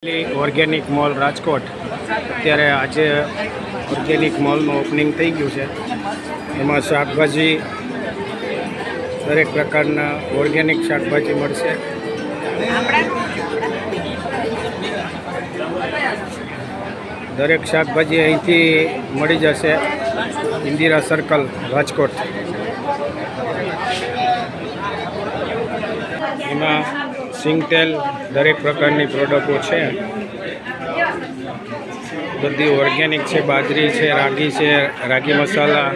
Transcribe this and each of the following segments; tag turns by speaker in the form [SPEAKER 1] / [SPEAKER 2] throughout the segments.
[SPEAKER 1] Organic mall Rajkot અત્યારે આજે organic મોલનું opening થઈ ગયું છે. એમાં શાકભાજી દરેક પ્રકારના ઓર્ગેનિક શાકભાજી મળશે. દરેક શાકભાજી અહીંથી મળી જશે. ઇન્દિરા સર્કલ રાજકોટ. એમાં સિંગતેલ દરેક પ્રકારની પ્રોડક્ટો છે. બધી ઓર્ગેનિક છે. બાજરી છે, રાગી છે, રાગી મસાલા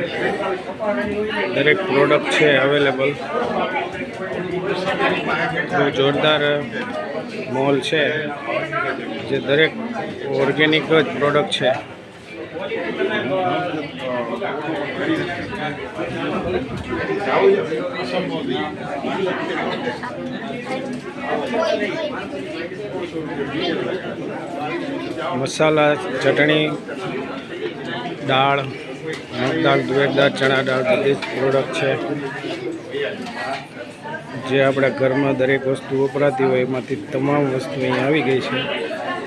[SPEAKER 1] દરેક પ્રોડક્ટ છે અવેલેબલ. બહુ જોરદાર મોલ છે જે દરેક ઓર્ગેનિક જ પ્રોડક્ટ છે. મસાલા, ચટણી, દાળ, મગ દાળ, તુવેર દાળ, ચણા દાળ બધી જ પ્રોડક્ટ છે જે આપણા ઘરમાં દરેક વસ્તુ વપરાતી હોય એમાંથી તમામ વસ્તુ અહીં આવી ગઈ છે.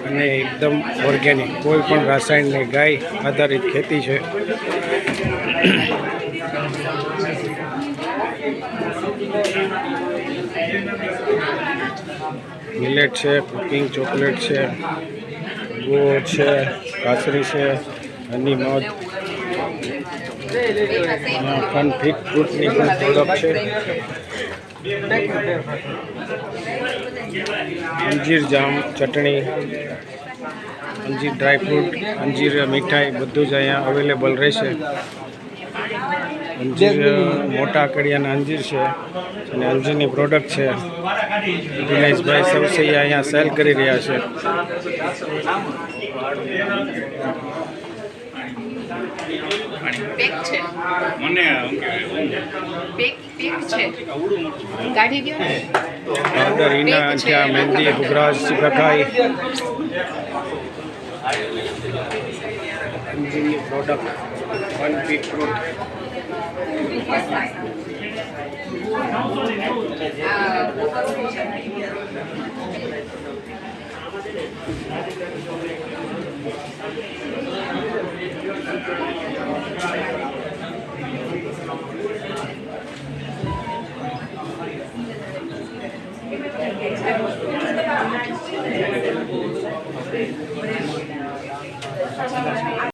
[SPEAKER 1] અને એકદમ ઓર્ગેનિક, કોઈ પણ રાસાયણિક ગાય આધારિત ખેતી છે. મિલેટ છે, કુકિંગ ચોકલેટ છે, ગોળ છે, કાસરી છે, હની મધ, કનફિટ ફ્રૂટની પણ પ્રોડક્ટ છે. અંજીર જામ, ચટણી, અંજીર ડ્રાયફ્રૂટ, અંજીર મીઠાઈ બધું જ અહીંયા અવેલેબલ રહેશે. અંજીર મોટા કડિયાના અંજીર છે અને અંજીરની પ્રોડક્ટ છે. દિનેશભાઈ સવસૈયા અહીંયા સેલ કરી રહ્યા છે. પાવડર, ઈના, અંઠિયા, મહેંદી, ભૂગરાજ, સિકાકાઈ અંજીરની પ્રોડક્ટ, વન પીક ફ્રૂટ.